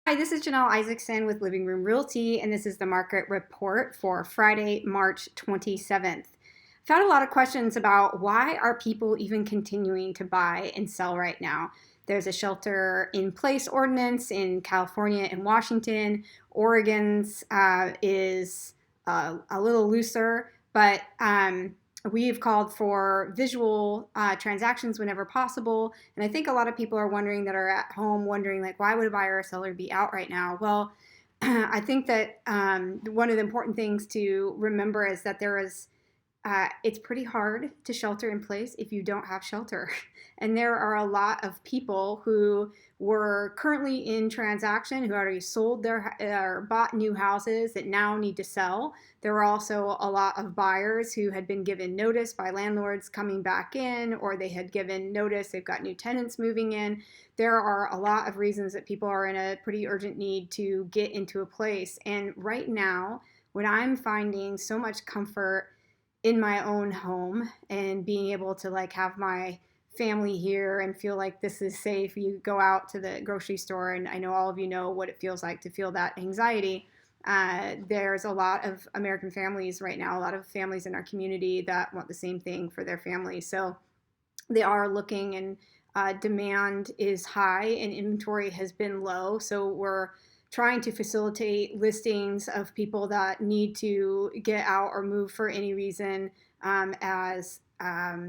Hi, this is Janelle Isaacson with Room Realty, and this is the market report for Friday, March 27th. I've had a lot of questions about why are people even continuing to buy and sell right now. There's a shelter in place ordinance in California and Washington. Oregon's is a little looser, but we've called for visual transactions whenever possible. And I think a lot of people are wondering that are at home wondering, like, why would a buyer or seller be out right now? Well, I think that one of the important things to remember is that it's pretty hard to shelter in place if you don't have shelter. And there are a lot of people who were currently in transaction who already sold their or bought new houses that now need to sell. There were also a lot of buyers who had been given notice by landlords coming back in, or they had given notice they've got new tenants moving in. There are a lot of reasons that people are in a pretty urgent need to get into a place. And right now, what I'm finding so much comfort in my own home and being able to like have my family here and feel like this is safe. You go out to the grocery store, and I know all of you know what it feels like to feel that anxiety. There's a lot of American families right now, a lot of families in our community that want the same thing for their family. So they are looking, and demand is high and inventory has been low. So we're trying to facilitate listings of people that need to get out or move for any reason as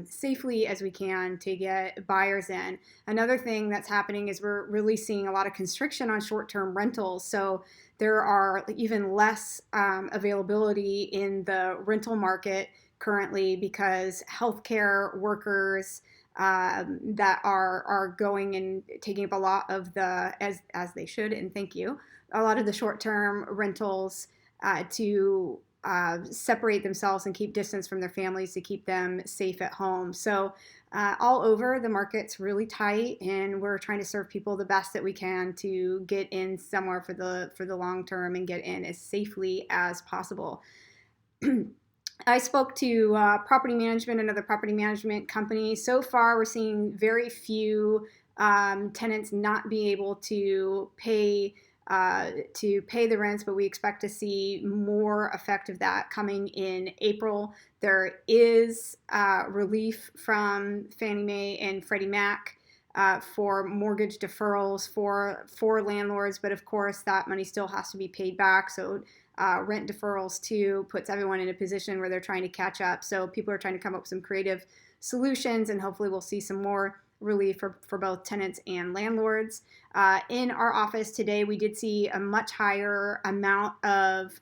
safely as we can to get buyers in. Another thing that's happening is we're really seeing a lot of constriction on short-term rentals. So there are even less availability in the rental market currently because healthcare workers that are going and taking up a lot of the as they should, and thank you, a lot of the short-term rentals to separate themselves and keep distance from their families to keep them safe at home. So all over the market's really tight, and we're trying to serve people the best that we can to get in somewhere for the long term and get in as safely as possible. I spoke to property management, another property management company. So far, we're seeing very few tenants not be able to pay the rents, but we expect to see more effect of that coming in April. There is relief from Fannie Mae and Freddie Mac for mortgage deferrals for landlords, but of course that money still has to be paid back. So rent deferrals too puts everyone in a position where they're trying to catch up. So people are trying to come up with some creative solutions, and hopefully we'll see some more relief for both tenants and landlords. In our office today, we did see a much higher amount of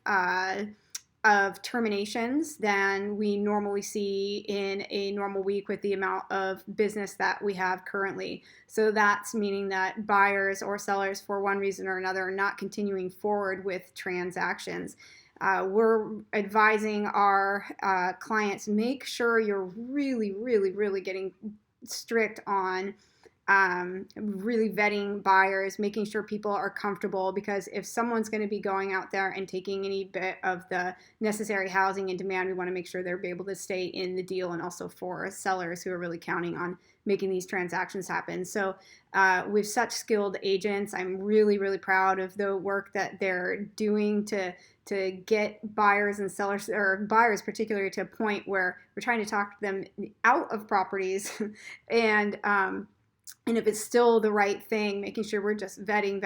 terminations than we normally see in a normal week with the amount of business that we have currently. So that's meaning that buyers or sellers, for one reason or another, are not continuing forward with transactions. We're advising our clients, make sure you're really, really, really getting strict on really vetting buyers, making sure people are comfortable, because if someone's going to be going out there and taking any bit of the necessary housing and demand, we want to make sure they're able to stay in the deal, and also for sellers who are really counting on making these transactions happen. So with such skilled agents, I'm really, really proud of the work that they're doing to get buyers and sellers, or buyers particularly, to a point where we're trying to talk them out of properties and if it's still the right thing, making sure we're just vetting,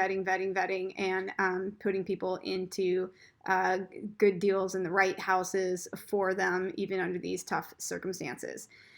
and putting people into good deals in the right houses for them, even under these tough circumstances.